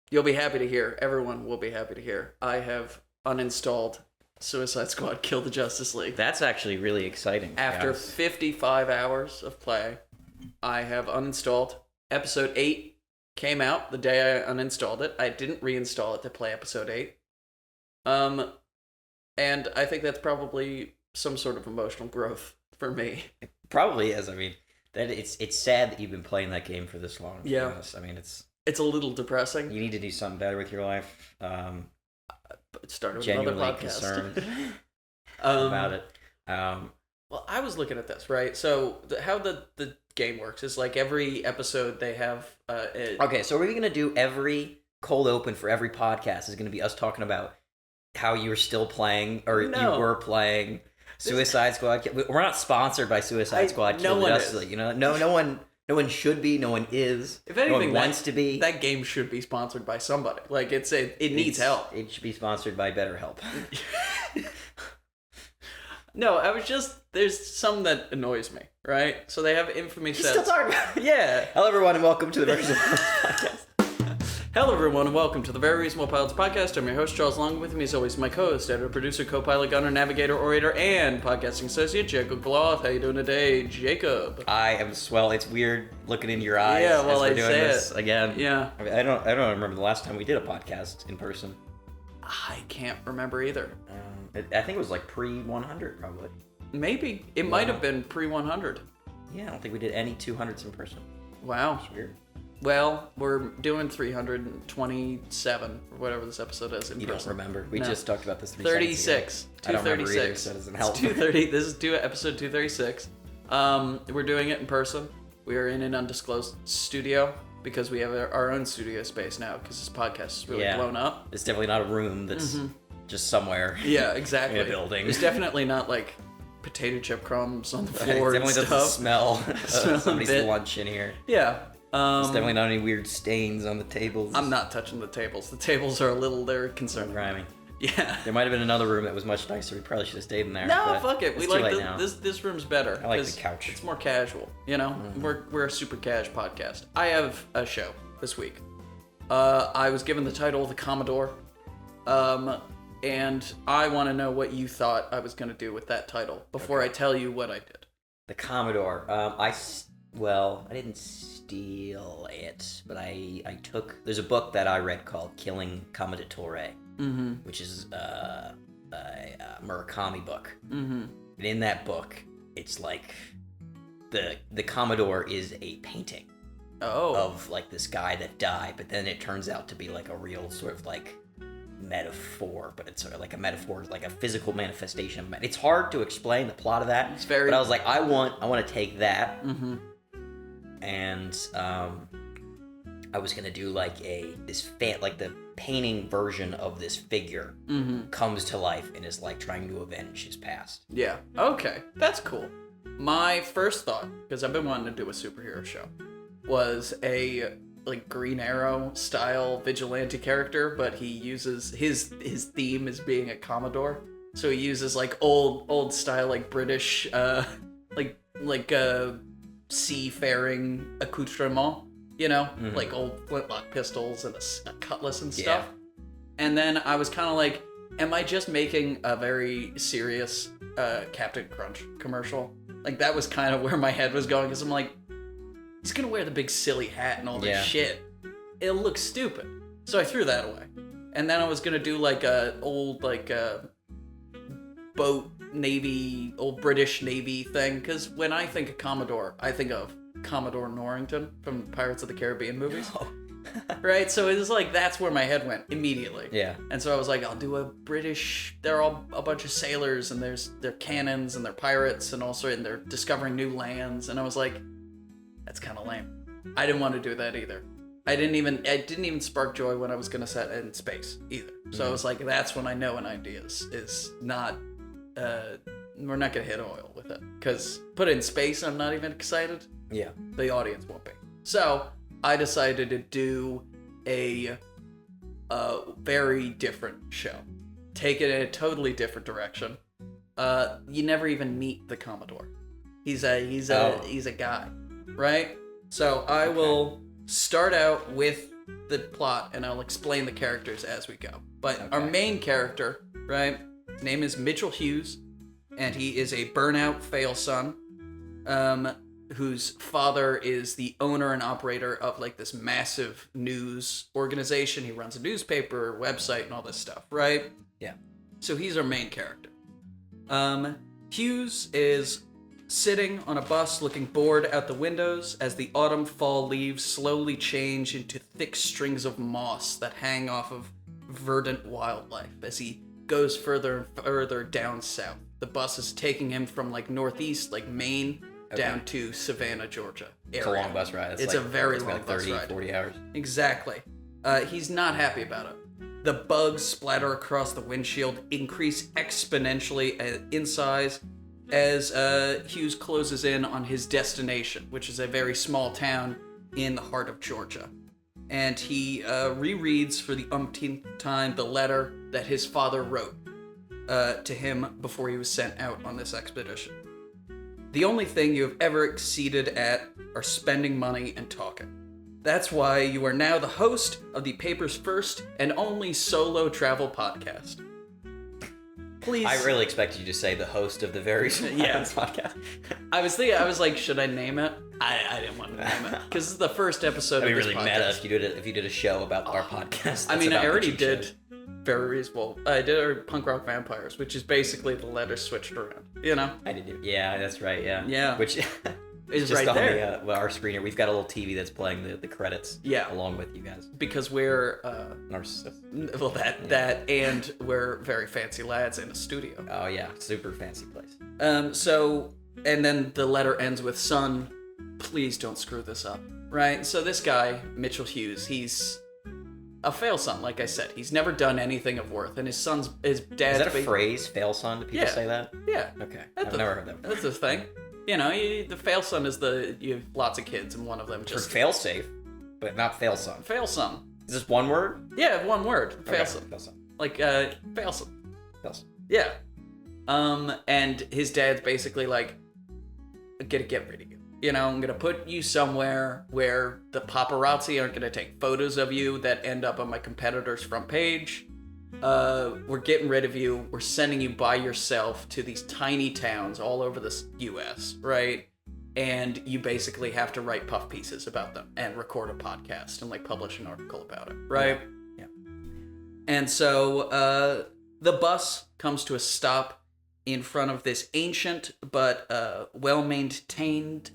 You'll be happy to hear. Everyone will be happy to hear. I have uninstalled Suicide Squad Kill the Justice League. That's actually really exciting. After 55 hours of play, I have uninstalled. Episode 8 came out the day I uninstalled it. I didn't reinstall it to play episode 8. And I think that's probably some sort of emotional growth for me. It probably is. I mean, that it's sad that you've been playing that game for this long. Yeah. I mean, it's a little depressing. You need to do something better with your life. Started with genuinely another podcast. concerned about it. Well, I was looking at this, right? So how the game works is like every episode they have... Okay, so are we going to do every cold open for every podcast is going to be us talking about how you were still playing, or you were playing Suicide Squad? We're not sponsored by Suicide Squad. No one is. You know, no one should be. No one is. If anything, no one wants to be. That game should be sponsored by somebody. Like it needs help. It should be sponsored by BetterHelp. No, there's some that annoys me, right? So they have infamy sets. Still talking about it. Yeah. Hello, everyone, and welcome to the Very Reasonable Podcast. Hello, everyone, and welcome to the Very Reasonable Pilots podcast. I'm your host, Charles Long. With me, as always, my co-host, editor, producer, co-pilot, gunner, navigator, orator, and podcasting associate, Jacob Gloth. How you doing today, Jacob? I am swell. It's weird looking in your eyes. Yeah, well, as we're I doing say this it again. Yeah. I mean, I don't remember the last time we did a podcast in person. I can't remember either. I think it was like pre-100, probably. Maybe. It might have been pre-100. Yeah, I don't think we did any 200s in person. Wow. It's weird. Well, we're doing 327, or whatever this episode is in person. You don't remember. We No. just talked about this 36. 236. I don't remember either, so it doesn't help. It's 230. This is episode 236. We're doing it in person. We are in an undisclosed studio because we have our own studio space now because this podcast is really blown up. It's definitely not a room that's just somewhere. Yeah, exactly. In a building. It's definitely not like potato chip crumbs on the floor It and definitely stuff. doesn't smell Smells a somebody's bit. lunch in here. Yeah. There's definitely not any weird stains on the tables. I'm not touching the tables. The tables are they're concerning. Grimy. Yeah. There might have been another room that was much nicer. We probably should have stayed in there. No, fuck it. It's We too like late now. this room's better. I like the 'cause couch. It's more casual, you know? We're a super cash podcast. I have a show this week. I was given the title The Commodore. And I want to know what you thought I was going to do with that title before I tell you what I did. The Commodore. I didn't steal it, but I took... There's a book that I read called Killing Commodore, which is a Murakami book. Mm-hmm. And in that book, it's like the Commodore is a painting of like this guy that died, but then it turns out to be like a real sort of like metaphor, but it's sort of like a metaphor, like a physical manifestation. It's hard to explain the plot of that. But I was like, I want to take that, and I was gonna do like like the painting version of this figure comes to life and is like trying to avenge his past. Yeah. Okay. That's cool. My first thought, because I've been wanting to do a superhero show, was a like Green Arrow style vigilante character, but he uses his theme as being a Commodore. So he uses like old style like British like seafaring accoutrement, you know, like old flintlock pistols and a cutlass and stuff. Yeah. And then I was kind of like, am I just making a very serious Captain Crunch commercial? Like that was kind of where my head was going, because I'm like, he's gonna wear the big silly hat and all this shit. It'll look stupid. So I threw that away. And then I was gonna do like a old boat Navy, old British Navy thing, because when I think of Commodore, I think of Commodore Norrington from Pirates of the Caribbean movies. Oh. Right? So it was like, that's where my head went immediately. Yeah. And so I was like, I'll do a British, they're all a bunch of sailors, and they're cannons, and they're pirates, and also, and they're discovering new lands. And I was like, that's kind of lame. I didn't want to do that either. It didn't even spark joy when I was gonna set in space either. So I was like, that's when I know an idea is not, we're not gonna hit oil with it. Because put it in space, I'm not even excited. Yeah. The audience won't be. So I decided to do a very different show. Take it in a totally different direction. You never even meet the Commodore. He's a guy, right? So I will start out with the plot, and I'll explain the characters as we go. But our main character, right, his name is Mitchell Hughes, and he is a burnout fail son, whose father is the owner and operator of like this massive news organization. He runs a newspaper, website, and all this stuff, right? Yeah. So he's our main character. Hughes is sitting on a bus looking bored out the windows as the autumn fall leaves slowly change into thick strings of moss that hang off of verdant wildlife as he goes further and further down south. The bus is taking him from like northeast, like Maine, down to Savannah, Georgia area. It's a long bus ride. It's like, a very long bus 30, ride. 40 hours. Exactly. He's not happy about it. The bugs splatter across the windshield, increase exponentially in size as Hughes closes in on his destination, which is a very small town in the heart of Georgia. And he rereads for the umpteenth time the letter that his father wrote to him before he was sent out on this expedition. The only thing you have ever exceeded at are spending money and talking. That's why you are now the host of the paper's first and only solo travel podcast. Please. I really expected you to say the host of the VeryReasonablePilots podcast. I was like, should I name it? I didn't want to name it because this is the first episode That'd of be this really podcast. meta if you did a show about our podcast. I mean, I already did Very Reasonable. I did Punk Rock Vampires, which is basically the letters switched around. You know? I did. Yeah, that's right. Yeah. Yeah. Which is just right on there. Our screener. We've got a little TV that's playing the credits. Yeah. Along with you guys. Because we're Narcissists. well, that and we're very fancy lads in a studio. Oh yeah, super fancy place. So and then the letter ends with "Son, please don't screw this up." Right? So this guy, Mitchell Hughes, he's a fail son, like I said. He's never done anything of worth, and his dad's... Is that a phrase, fail son? Do people say that? Yeah. Okay. I've never heard that before. That's the thing. You know, the fail son is you have lots of kids, and one of them just... For fail safe, but not fail son. Fail son. Is this one word? Yeah, one word. Fail Okay. son. Fail son. Like, fail son. Fail son. Yeah. And his dad's basically like, I'm gonna get rid of you. You know, I'm gonna put you somewhere where the paparazzi aren't gonna take photos of you that end up on my competitor's front page. We're getting rid of you. We're sending you by yourself to these tiny towns all over the U.S., right? And you basically have to write puff pieces about them and record a podcast and like publish an article about it, right? Yeah. And so the bus comes to a stop in front of this ancient but well-maintained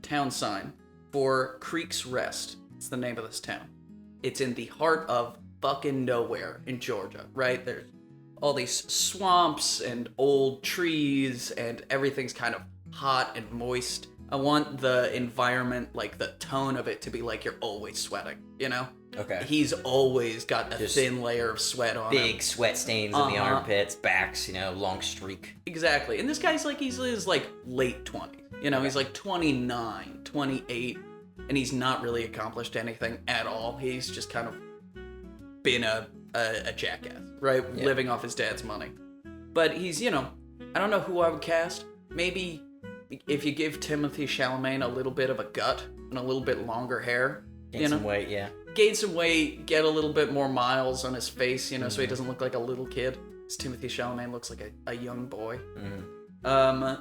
town sign for Creek's Rest. It's the name of this town. It's in the heart of fucking nowhere in Georgia, right? There's all these swamps and old trees and everything's kind of hot and moist. I want the environment, like the tone of it to be like you're always sweating, you know? Okay. He's always got a Just thin layer of sweat on him. Big sweat stains in the armpits, backs, long streak. Exactly. And this guy's like, he's like late 20s. You know, he's like 29, 28, and he's not really accomplished anything at all. He's just kind of been a jackass, right? Yeah. Living off his dad's money. But he's, I don't know who I would cast. Maybe if you give Timothy Chalamet a little bit of a gut and a little bit longer hair. Gain some weight, yeah. Gain some weight, get a little bit more miles on his face, so he doesn't look like a little kid. Because Timothy Chalamet looks like a young boy. Mm-hmm.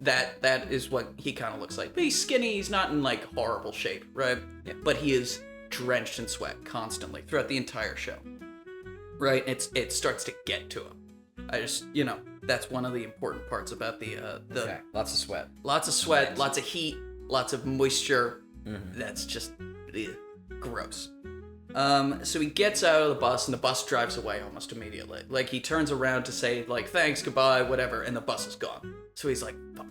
That is what he kind of looks like. But he's skinny, he's not in like horrible shape, right? Yeah. But he is drenched in sweat constantly throughout the entire show. Right? It starts to get to him. I just, that's one of the important parts about the Okay. Lots of sweat. Lots of sweat, Nice. lots of heat, lots of moisture. Mm-hmm. That's just gross. So he gets out of the bus and the bus drives away almost immediately. Like he turns around to say like thanks, goodbye, whatever, and the bus is gone. So he's like, fuck.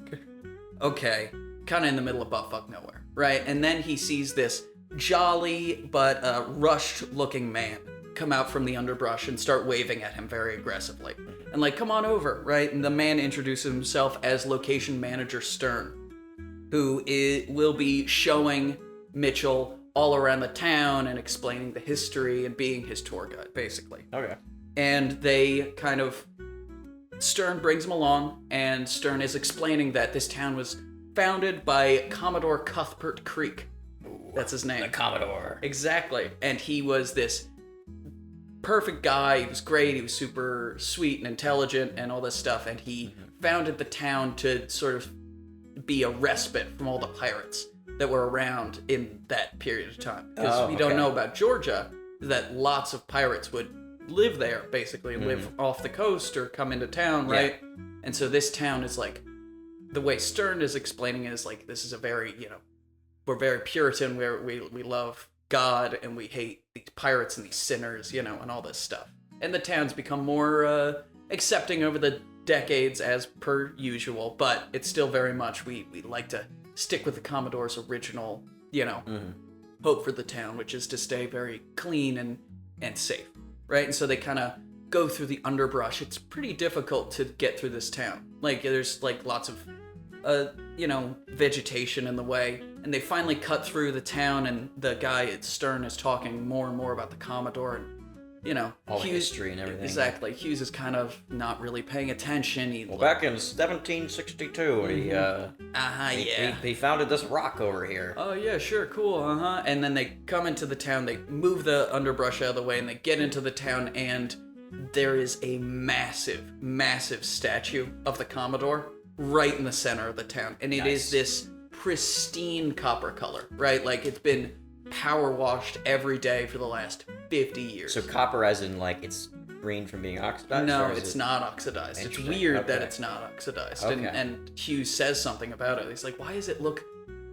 Okay, kind of in the middle of buttfuck nowhere, right? And then he sees this jolly but rushed-looking man come out from the underbrush and start waving at him very aggressively. And like, come on over, right? And the man introduces himself as location manager Stern, who will be showing Mitchell all around the town and explaining the history and being his tour guide, basically. Okay. And they kind of... Stern brings him along, and Stern is explaining that this town was founded by Commodore Cuthbert Creek, That's his name. The Commodore. Exactly. And he was this perfect guy. He was great. He was super sweet and intelligent and all this stuff. And he founded the town to sort of be a respite from all the pirates that were around in that period of time. Because we don't know about Georgia, that lots of pirates would live there, basically, live off the coast or come into town, right? Yeah. And so this town is like, the way Stern is explaining it is like, this is a very, we're very Puritan, where we love God and we hate these pirates and these sinners, and all this stuff. And the town's become more accepting over the decades as per usual, but it's still very much, we like to stick with the Commodore's original, hope for the town, which is to stay very clean and safe, right? And so they kind of go through the underbrush. It's pretty difficult to get through this town. Like, there's like lots of vegetation in the way, and they finally cut through the town, and the guy at Stern is talking more and more about the Commodore, and all Hughes, history and everything. Exactly. Hughes is kind of not really paying attention. Back in 1762, he founded this rock over here. Oh yeah, sure, cool, And then they come into the town, they move the underbrush out of the way, and they get into the town, and there is a massive, massive statue of the Commodore right in the center of the town, and it is this pristine copper color, right? Like, it's been power washed every day for the last 50 years. So copper as in, like, it's green from being oxidized? No, it's not oxidized. It's weird that it's not oxidized. Okay. And Hughes says something about it. He's like, why does it look,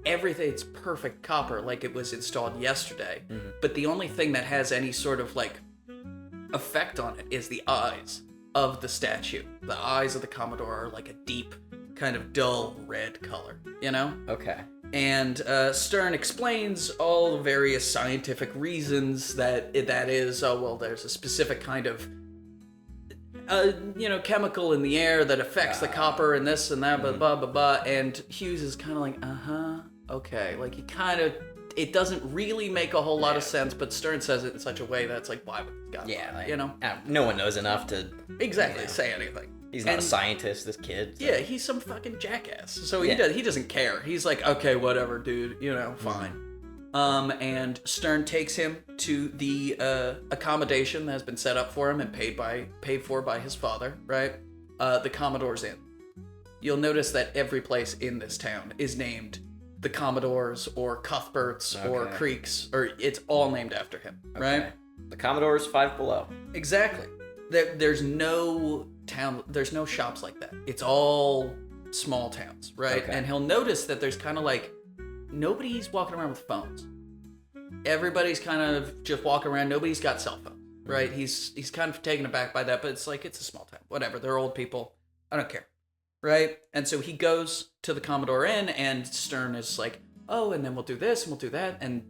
everything, it's perfect copper, like it was installed yesterday. But the only thing that has any sort of, like, effect on it is the eyes of the statue. The eyes of the Commodore are like a deep, kind of dull red color, Okay. And Stern explains all the various scientific reasons that is. Oh, well, there's a specific kind of, chemical in the air that affects the copper and this and that, blah, blah, blah, blah. And Hughes is kind of like, okay. Like, he kind of, it doesn't really make a whole lot of sense, but Stern says it in such a way that it's like, why would this guy, no one knows enough to say anything. He's not a scientist, this kid. So. Yeah, he's some fucking jackass. So he doesn't care. He's like, okay, whatever, dude, fine. And Stern takes him to the accommodation that has been set up for him and paid for by his father, right? The Commodore's Inn. You'll notice that every place in this town is named the Commodores or Cuthberts or Creeks, or it's all named after him, right? The Commodore's Five Below. Exactly. There's no town, there's no shops like that. It's all small towns, right? And he'll notice that there's kind of like, nobody's walking around with phones. Everybody's kind of just walking around. Nobody's got cell phones, right? He's kind of taken aback by that, but it's like, it's a small town. Whatever. They're old people. I don't care. Right? And so he goes to the Commodore Inn, and Stern is like, oh, and then we'll do this and we'll do that. And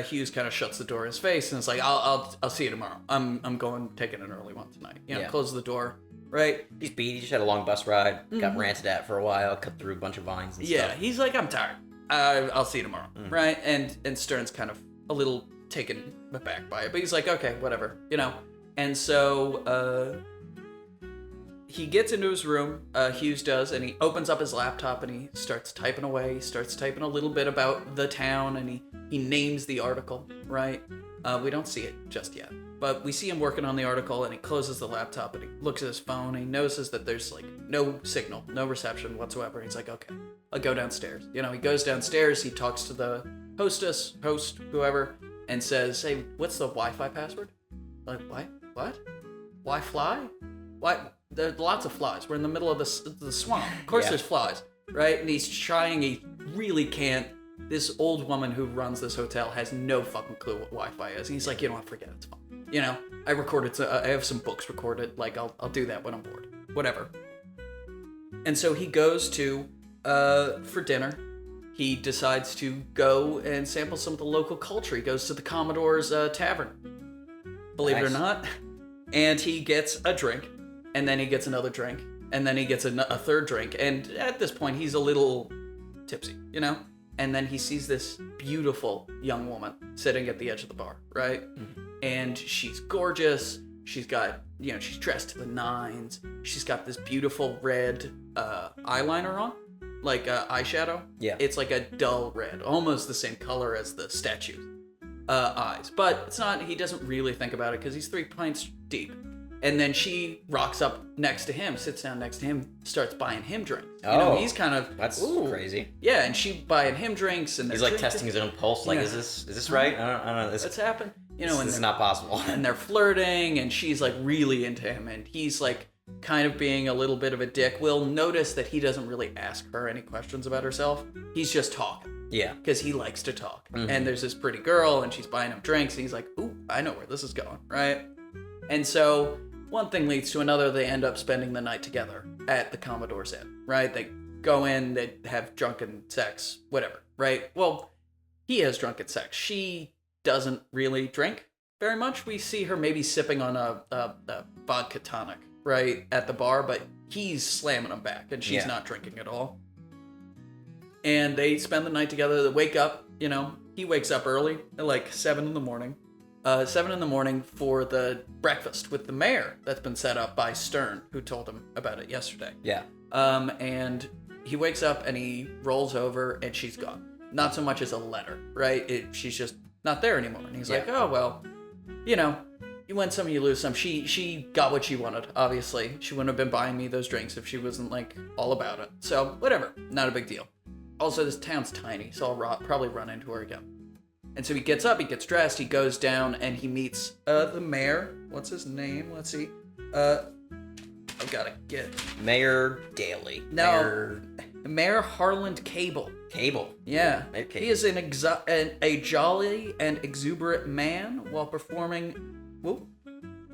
Hughes kind of shuts the door in his face and is like, I'll see you tomorrow. I'm taking an early one tonight. Closes the door. Right? He's beat. He just had a long bus ride. Got ranted at for a while. Cut through a bunch of vines and stuff. Yeah, he's like, I'm tired. I'll see you tomorrow. Right? And Stern's kind of a little taken aback by it, but he's like, okay, whatever. And so he gets into his room, Hughes does, and he opens up his laptop and he starts typing away. He starts typing a little bit about the town, and he names the article, right? We don't see it just yet, but we see him working on the article, and he closes the laptop and he looks at his phone and he notices that there's like no signal, no reception whatsoever. He's like, okay, I'll go downstairs. He goes downstairs, he talks to the host, whoever, and says, hey, what's the Wi-Fi password? Like, what? Why fly? Why? There are lots of flies. We're in the middle of the swamp. Of course there's flies, right? And he's trying, he really can't. This old woman who runs this hotel has no fucking clue what Wi-Fi is. And he's like, forget it, it's fine. I have some books recorded. Like, I'll do that when I'm bored. Whatever. And so he goes to, for dinner, he decides to go and sample some of the local culture. He goes to the Commodore's Tavern. Believe it or not. And he gets a drink. And then he gets another drink, and then he gets a third drink, and at this point, he's a little tipsy, And then he sees this beautiful young woman sitting at the edge of the bar, right? And she's gorgeous. She's got, she's dressed to the nines. She's got this beautiful red eyeliner on, like eyeshadow. Yeah. It's like a dull red, almost the same color as the statue's eyes. But it's not, he doesn't really think about it because he's 3 pints deep. And then she rocks up next to him, sits down next to him, starts buying him drinks. You know, he's kind of... That's crazy. Yeah, and she buying him drinks. And he's like testing his own pulse, like, is this right? I don't know. What's happened? You know, this is not possible. And they're flirting, and she's like really into him, and he's like kind of being a little bit of a dick. We'll notice that he doesn't really ask her any questions about herself. He's just talking. Yeah. Because he likes to talk. Mm-hmm. And there's this pretty girl, and she's buying him drinks, and he's like, ooh, I know where this is going, right? And so one thing leads to another. They end up spending the night together at the Commodore's Inn, right? They go in, they have drunken sex, whatever, right? Well, he has drunken sex. She doesn't really drink very much. We see her maybe sipping on a vodka tonic, right, at the bar, but he's slamming them back, and she's not drinking at all. And they spend the night together. They wake up, you know, he wakes up early, at like 7 in the morning. 7 in the morning for the breakfast with the mayor that's been set up by Stern, who told him about it yesterday. Yeah. And he wakes up and he rolls over and she's gone. Not so much as a letter, right? She's just not there anymore. And he's like, oh, well, you know, you win some, you lose some. She got what she wanted, obviously. She wouldn't have been buying me those drinks if she wasn't, like, all about it. So, whatever. Not a big deal. Also, this town's tiny, so I'll probably run into her again. And so he gets up, he gets dressed, he goes down, and he meets the mayor. What's his name? Let's see. I've got to get... Mayor Daly. No. Mayor Harland Cable. Cable. Yeah. Mayor Cable. He is a jolly and exuberant man while performing... Whoop.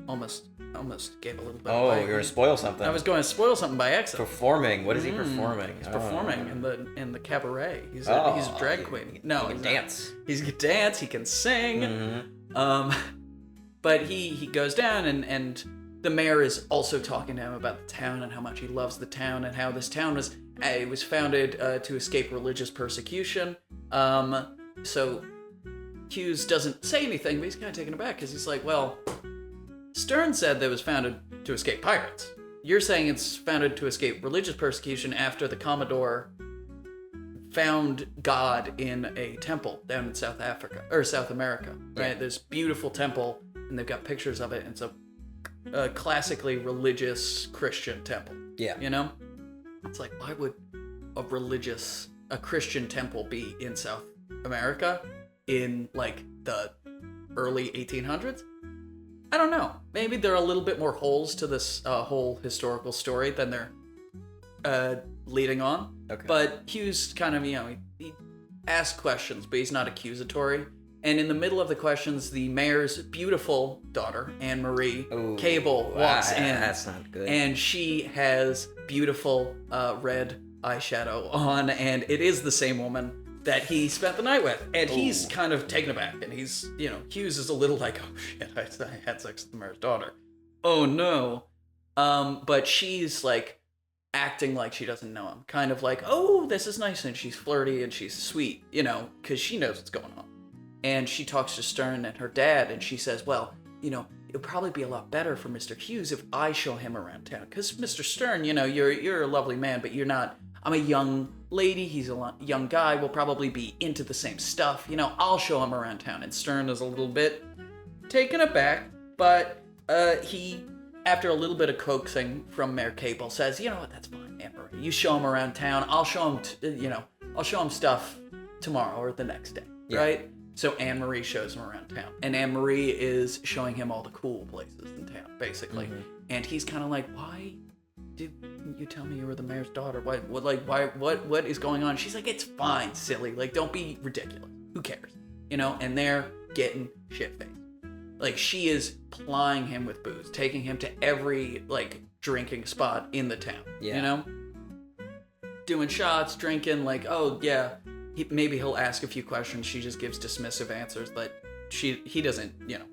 Almost gave a little bit away. Oh, you're going to spoil something. I was going to spoil something by accident. Performing. What is he performing? He's performing in the cabaret. He's a drag queen. No, he can dance. He can dance. He can sing. Mm-hmm. But he goes down and the mayor is also talking to him about the town and how much he loves the town and how this town was founded to escape religious persecution. So Hughes doesn't say anything, but he's kind of taken aback because he's like, well, Stern said that it was founded to escape pirates. You're saying it's founded to escape religious persecution after the Commodore found God in a temple down in South America, right? Yeah. This beautiful temple, and they've got pictures of it. And it's a classically religious Christian temple. Yeah. You know? It's like, why would a Christian temple be in South America in like the early 1800s? I don't know. Maybe there are a little bit more holes to this whole historical story than they're leading on. Okay. But Hughes kind of, you know, he asks questions, but he's not accusatory. And in the middle of the questions, the mayor's beautiful daughter, Anne-Marie Cable, walks in. That's not good. And she has beautiful red eyeshadow on, and it is the same woman that he spent the night with. And he's kind of taken aback, and he's, you know, Hughes is a little like, oh shit, I had sex with the mayor's daughter. Oh no. But she's like acting like she doesn't know him. Kind of like, oh, this is nice, and she's flirty and she's sweet, you know, because she knows what's going on. And she talks to Stern and her dad, and she says, well, you know, it'll probably be a lot better for Mr. Hughes if I show him around town. Because Mr. Stern, you know, you're a lovely man, but you're not. I'm a young lady, he's a young guy, we'll probably be into the same stuff. You know, I'll show him around town. And Stern is a little bit taken aback, but he, after a little bit of coaxing from Mayor Cable, says, you know what, that's fine, Anne-Marie. You show him around town, I'll show him, I'll show him stuff tomorrow or the next day, right? So Anne-Marie shows him around town. And Anne-Marie is showing him all the cool places in town, basically. Mm-hmm. And he's kind of like, why did you tell me you were the mayor's daughter? What is going on? She's like, it's fine, silly. Like, don't be ridiculous. Who cares? You know, and they're getting shit-faced. Like, she is plying him with booze, taking him to every, like, drinking spot in the town. Yeah. You know? Doing shots, drinking, like, oh, yeah. Maybe he'll ask a few questions. She just gives dismissive answers, but he doesn't, you know,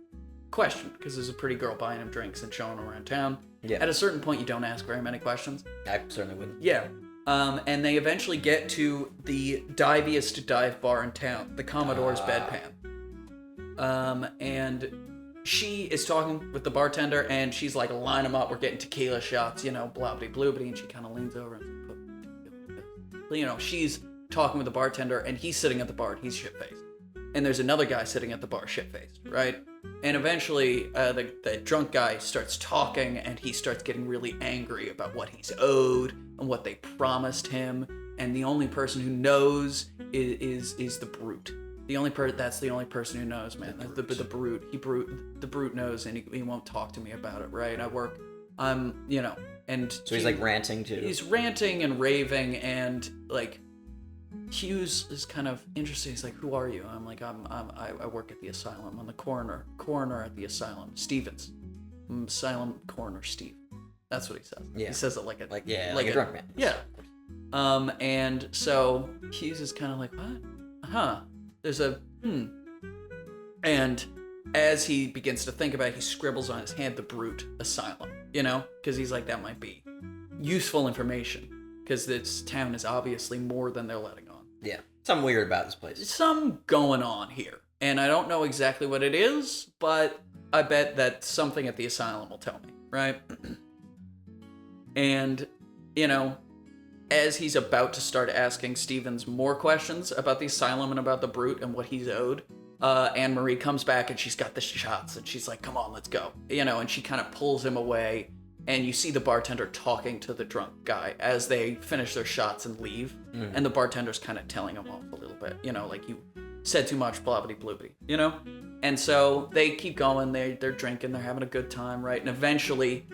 question, because there's a pretty girl buying him drinks and showing him around town. Yeah. At a certain point, you don't ask very many questions. I certainly wouldn't. Yeah. And they eventually get to the diviest dive bar in town, the Commodore's Bedpan. And she is talking with the bartender, and she's like, line them up, we're getting tequila shots, you know, blobbity bloobity, and she kind of leans over and she's talking with the bartender, and he's sitting at the bar, and he's shit-faced. And there's another guy sitting at the bar, shit-faced, right? And eventually, the drunk guy starts talking, and he starts getting really angry about what he's owed and what they promised him. And the only person who knows is the brute. That's the only person who knows, man. The brute. The brute knows, and he won't talk to me about it, right? And so he's like ranting too. He's ranting and raving, and like Hughes is kind of interested. He's like, "Who are you?" I'm like, I work at the asylum. I'm the coroner at the asylum. Stevens, I'm asylum coroner Steve. That's what he says. Yeah. He says it like a drunk man. Yeah. And so Hughes is kind of like, what? Huh. There's a And as he begins to think about it, he scribbles on his hand the brute asylum, because he's like, that might be useful information, because this town is obviously more than they're letting on. Yeah. Something weird about this place. Some going on here. And I don't know exactly what it is, but I bet that something at the asylum will tell me, right? And, as he's about to start asking Stevens more questions about the asylum and about the brute and what he's owed, Anne-Marie comes back and she's got the shots and she's like, come on, let's go. And she kind of pulls him away, and you see the bartender talking to the drunk guy as they finish their shots and leave. Mm-hmm. And the bartender's kind of telling him off a little bit, like, you said too much, blobbity-bloobity, And so they keep going, they're drinking, they're having a good time, right? And eventually,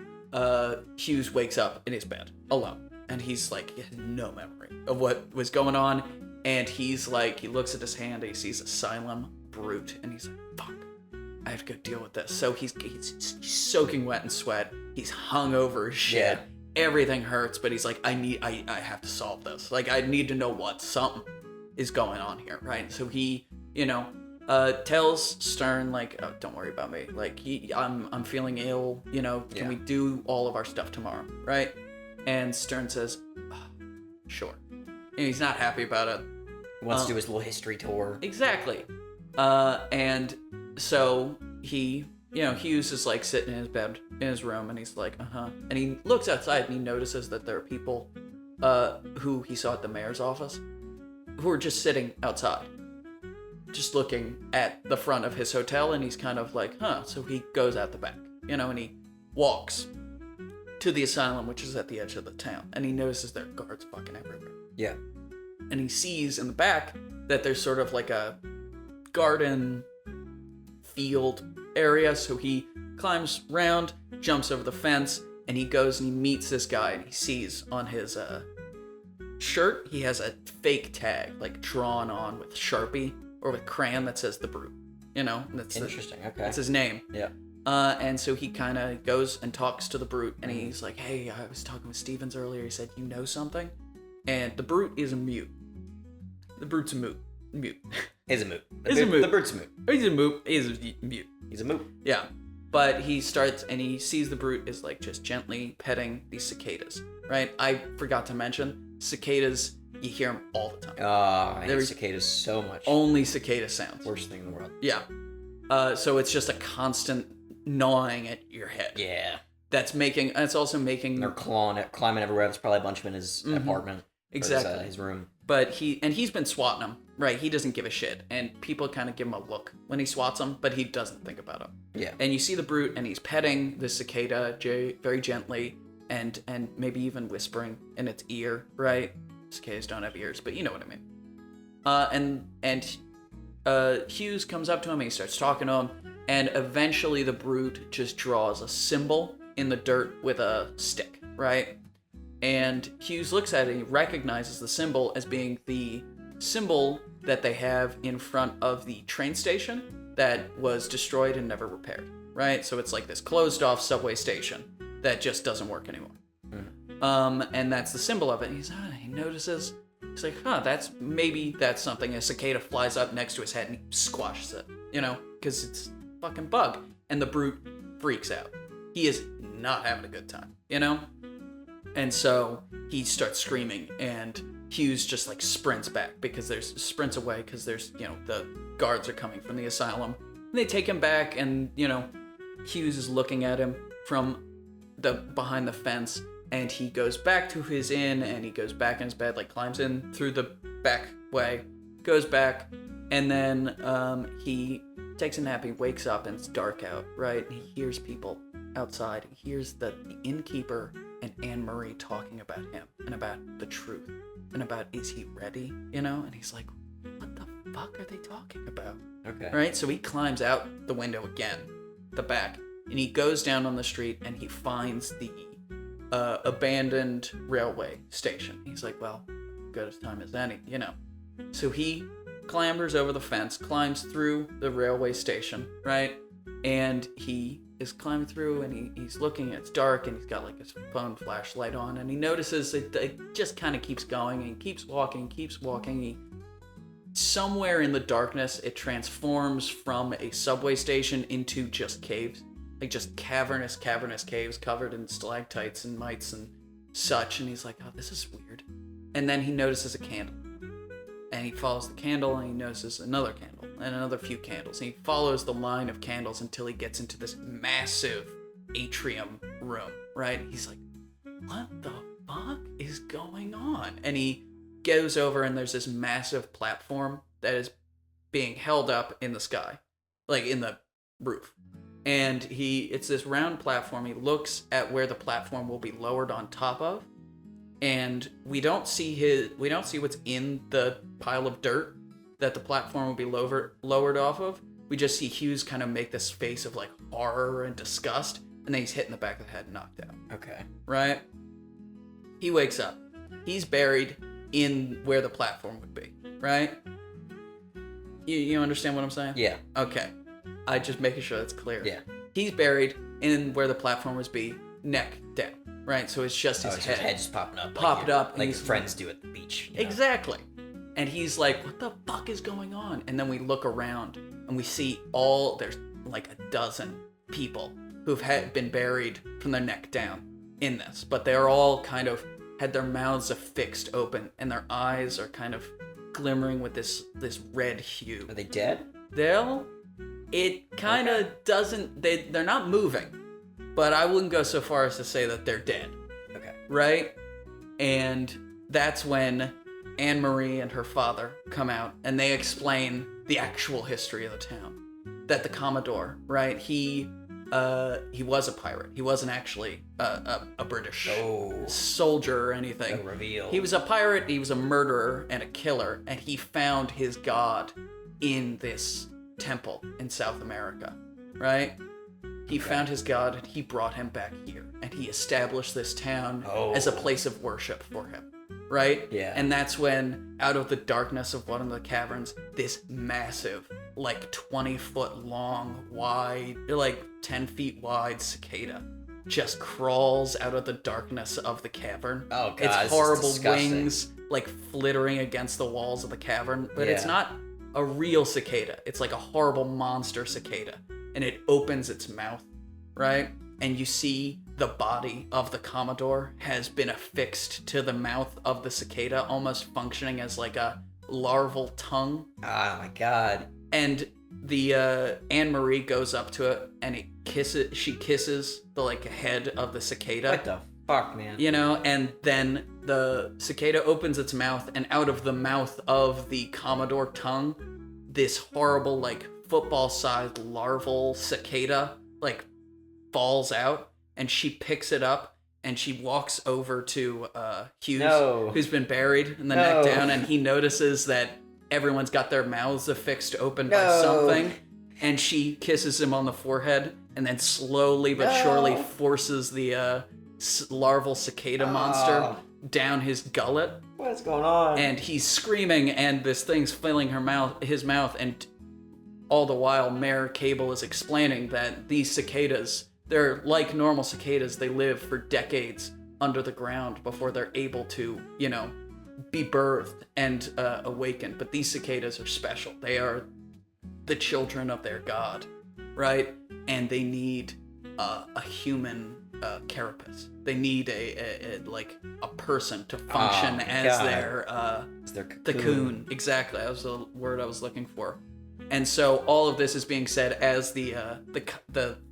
Hughes wakes up in his bed, alone. And he's like, he has no memory of what was going on. And he's like, he looks at his hand and he sees asylum, brute. And he's like, fuck, I have to go deal with this. So he's soaking wet in sweat. He's hungover as shit. Yeah. Everything hurts, but he's like, I have to solve this. Like, I need to know something is going on here, right? So he, tells Stern, like, oh, don't worry about me. Like, I'm feeling ill, can we do all of our stuff tomorrow, right? And Stern says, oh, sure. And he's not happy about it. He wants to do his little history tour. Exactly. And so he, Hughes is like sitting in his bed, in his room, and he's like, And he looks outside and he notices that there are people who he saw at the mayor's office who are just sitting outside, just looking at the front of his hotel, and he's kind of like, So he goes out the back, and he walks to the asylum, which is at the edge of the town, and he notices there are guards fucking everywhere. Yeah. And he sees in the back that there's sort of like a garden field area, so he climbs round, jumps over the fence, and he goes and he meets this guy, and he sees on his shirt, he has a fake tag, like drawn on with Sharpie or with crayon that says the brute, That's interesting. Okay. That's his name. Yeah. And so he kind of goes and talks to the brute, and he's like, hey, I was talking with Stevens earlier. He said, you know something? And the brute is a mute. The brute's a mute. He's a moot. He's a moot. The brute's a moot. He's a moot. He's a mute. He's a moot. Yeah. But he starts, and he sees the brute is like just gently petting these cicadas, right? I forgot to mention, cicadas, you hear them all the time. I hate cicadas so much. Only cicada sounds. Worst thing in the world. Yeah. So it's just a constant gnawing at your head. Yeah. It's also making... They're climbing everywhere. There's probably a bunch of them in his apartment. Exactly. His room. But he's been swatting them, right? He doesn't give a shit. And people kind of give him a look when he swats them, but he doesn't think about them. Yeah. And you see the brute, and he's petting the cicada very gently, and maybe even whispering in its ear, right? Cicadas don't have ears, but you know what I mean. And Hughes comes up to him, and he starts talking to him, and eventually the brute just draws a symbol in the dirt with a stick, right? And Hughes looks at it, and he recognizes the symbol as being the symbol that they have in front of the train station that was destroyed and never repaired, right? So it's like this closed-off subway station that just doesn't work anymore. Mm. And that's the symbol of it. And he notices, he's like, that's something. A cicada flies up next to his head, and he squashes it, because it's a fucking bug. And the brute freaks out. He is not having a good time, And so he starts screaming, and Hughes just like sprints away because there's the guards are coming from the asylum. And they take him back, and Hughes is looking at him from behind the fence, and he goes back to his inn, and he goes back in his bed, like climbs in through the back way, goes back, and then he takes a nap. He wakes up and it's dark out, right? And he hears people outside. He hears the innkeeper and Anne-Marie talking about him and about the truth and about, is he ready, you know? And he's like, what the fuck are they talking about? Okay. Right? So he climbs out the window again, the back, and he goes down on the street and he finds the abandoned railway station. He's like, well, good as time as any, you know. So he clambers over the fence, climbs through the railway station, right? And he is climbing through, and he's looking, it's dark, and he's got like his phone flashlight on, and he notices it just kind of keeps going, and he keeps walking. Somewhere in the darkness, it transforms from a subway station into just caves, like just cavernous caves covered in stalactites and mites and such. And he's like, oh, this is weird. And then he notices a candle. And he follows the candle, and he notices another candle, and another few candles. And he follows the line of candles until he gets into this massive atrium room, right? He's like, what the fuck is going on? And he goes over, and there's this massive platform that is being held up in the sky, like in the roof. And it's this round platform. He looks at where the platform will be lowered on top of, and we don't see what's in the pile of dirt that the platform will be lowered off of. We just see Hughes kind of make this face of like horror and disgust, and then he's hit in the back of the head and knocked out. Okay. Right? He wakes up. He's buried in where the platform would be, right? You understand what I'm saying? Yeah. Okay. I just making sure that's clear. Yeah. He's buried in where the platform would be, neck down, right? So it's just his head. His head's popping up. Popped up. Like friends do at the beach. You know? Exactly. And he's like, what the fuck is going on? And then we look around and we see there's like a dozen people who've been buried from their neck down in this. But they're all kind of had their mouths affixed open, and their eyes are kind of glimmering with this red hue. Are they dead? It kind of doesn't, they're not moving, but I wouldn't go so far as to say that they're dead. Okay. Right? And that's when Anne-Marie and her father come out, and they explain the actual history of the town. That the Commodore, right, he was a pirate. He wasn't actually a British soldier or anything. No reveal. He was a pirate, he was a murderer and a killer, and he found his god in this temple in South America, right? He found his god, and he brought him back here, and he established this town as a place of worship for him, right? Yeah. And that's when, out of the darkness of one of the caverns, this massive, like 20-foot long, wide, like 10 feet wide cicada just crawls out of the darkness of the cavern. Oh god, its horrible wings like flittering against the walls of the cavern, but it's not a real cicada. It's like a horrible monster cicada, and it opens its mouth, right? And you see the body of the Commodore has been affixed to the mouth of the cicada, almost functioning as like a larval tongue. Oh my god. And the Anne-Marie goes up to it, and she kisses the like head of the cicada. What the fuck, man? You know, and then the cicada opens its mouth, and out of the mouth of the Commodore tongue, this horrible like football-sized larval cicada like falls out, and she picks it up, and she walks over to Hughes, who's been buried in the neck down, and he notices that everyone's got their mouths affixed open by something, and she kisses him on the forehead, and then slowly but surely forces the larval cicada monster down his gullet. What's going on? And he's screaming, and this thing's filling his mouth, and all the while Mayor Cable is explaining that these cicadas, they're like normal cicadas. They live for decades under the ground before they're able to, you know, be birthed and awakened. But these cicadas are special. They are the children of their god, right? And they need a human carapace. They need a person to function as their cocoon. Exactly, that was the word I was looking for. And so all of this is being said as the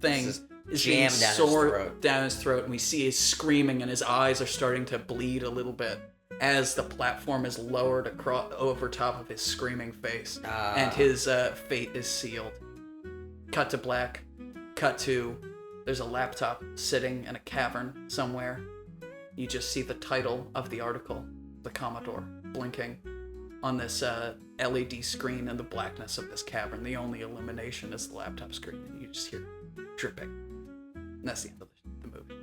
thing is jammed being down his sword throat. down his throat, and we see he's screaming, and his eyes are starting to bleed a little bit as the platform is lowered across over top of his screaming face, and his fate is sealed. Cut to black. Cut to there's a laptop sitting in a cavern somewhere. You just see the title of the article, the Commodore, blinking on this LED screen in the blackness of this cavern. The only illumination is the laptop screen, and you just hear dripping. And that's the end of the movie.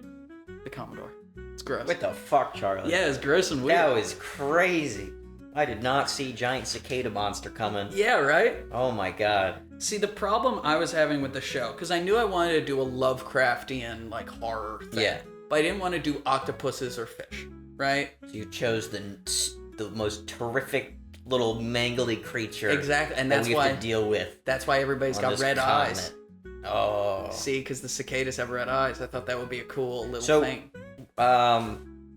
The Commodore. It's gross. What the fuck, Charlie? Yeah, it's gross and weird. That was crazy. I did not see giant cicada monster coming. Yeah, right? Oh my god. See, the problem I was having with the show, because I knew I wanted to do a Lovecraftian, like, horror thing. Yeah. But I didn't want to do octopuses or fish, right? So you chose the most terrific little mangly creature. Exactly, and that that's we why have to deal with. That's why everybody's on got this red continent. eyes. Oh. See, because the cicadas have red eyes. I thought that would be a cool little So, thing.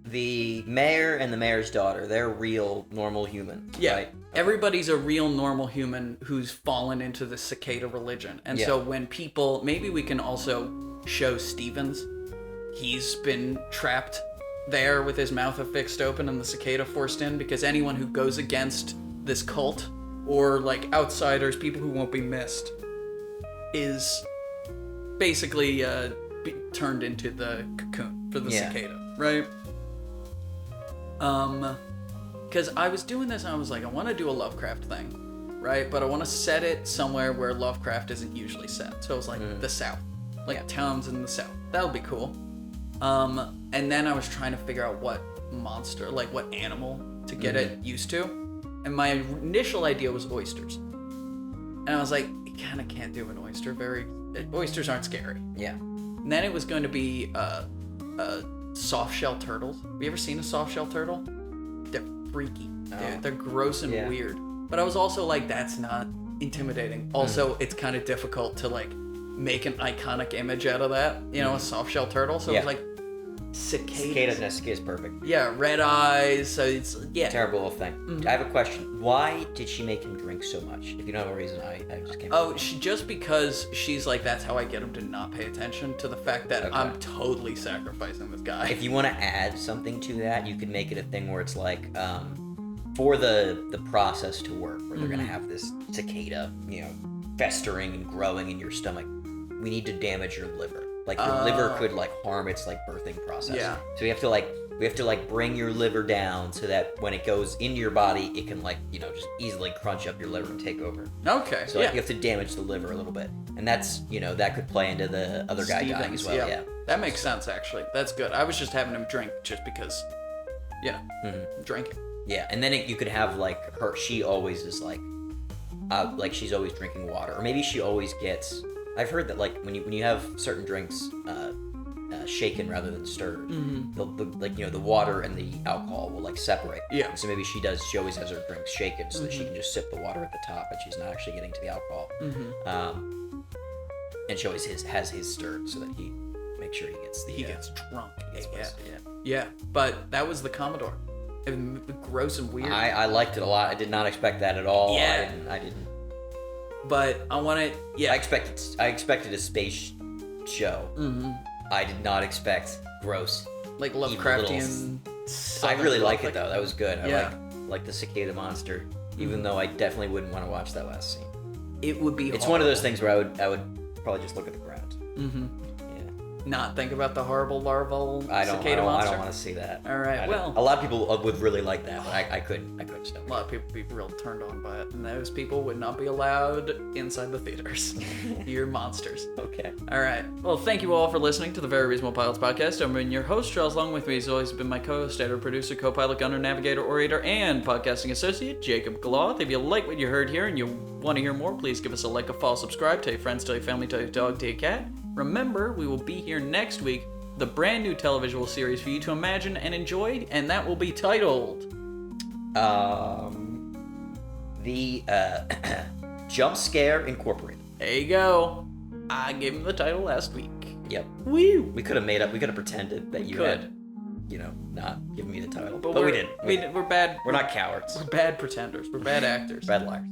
The mayor and the mayor's daughter, they're real normal humans, Yeah, right? everybody's a real normal human who's fallen into the cicada religion. And so when people, maybe we can also show Stevens. He's been trapped there with his mouth affixed open and the cicada forced in, because anyone who goes against this cult, or like outsiders, people who won't be missed, is basically turned into the cocoon for the cicada, right? Because I was doing this and I was like, I want to do a Lovecraft thing, right? But I want to set it somewhere where Lovecraft isn't usually set. So it was like the South, like towns in the South. That would be cool. And then I was trying to figure out what monster, like what animal to get it used to. And my initial idea was oysters. And I was like, you kind of can't do an oyster. Oysters aren't scary. Yeah. And then it was going to be soft shell turtles. Have you ever seen a soft shell turtle? They're freaky, dude. They're gross and weird. But I was also like, that's not intimidating. Also, it's kind of difficult to like make an iconic image out of that. You know, a soft shell turtle. So it was like Cicada-esque is perfect. Yeah, red eyes. So it's Terrible little thing. I have a question. Why did she make him drink so much? If you don't have a reason, I just can't. Oh, just because she's like, that's how I get him to not pay attention to the fact that I'm totally sacrificing this guy. If you want to add something to that, you could make it a thing where it's like, for the process to work, where they're gonna have this cicada, festering and growing in your stomach, we need to damage your liver. Like your liver could like harm its like birthing process. Yeah. So we have to bring your liver down so that when it goes into your body, it can like, just easily crunch up your liver and take over. Okay. So like, you have to damage the liver a little bit. And that's, that could play into the other guy dying as well. Yeah. That makes sense, actually. That's good. I was just having him drink just because, drinking. Yeah. And then you could have like she always is like she's always drinking water, or maybe she always gets. I've heard that like when you have certain drinks shaken rather than stirred, the water and the alcohol will like separate. Yeah. So maybe she always has her drinks shaken so that she can just sip the water at the top, and she's not actually getting to the alcohol. And she always has his stirred so that he makes sure he gets drunk. Yeah. Yeah. But that was the Commodore. It was gross and weird. I liked it a lot. I did not expect that at all. Yeah. I didn't. But I want to. Yeah. I expected a space show. I did not expect gross. Like Lovecraftian. I really like it though. That was good. I like the cicada monster, even though I definitely wouldn't want to watch that last scene. It would be. It's one of those things where I would probably just look at the ground. Not think about the horrible larval cicada monster. I don't want to see that. All right. Well, a lot of people would really like that, but I couldn't. A lot of people would be real turned on by it, and those people would not be allowed inside the theaters. You're monsters. Okay. All right. Well, thank you all for listening to the Very Reasonable Pilots podcast. I'm your host, Charles. Along with me has always been my co-host, editor, producer, co-pilot, gunner, navigator, orator, and podcasting associate, Jacob Gloth. If you like what you heard here and you want to hear more, please give us a like, a follow, subscribe, tell your friends, tell your family, tell your dog, tell your cat. Remember, we will be here next week, the brand new televisual series for you to imagine and enjoy, and that will be titled... The Jump Scare Incorporated. There you go. I gave him the title last week. Yep. Woo! We could have pretended that you had, not given me the title. But we didn't. We're bad. We're not cowards. We're bad pretenders. We're bad actors. Bad liars.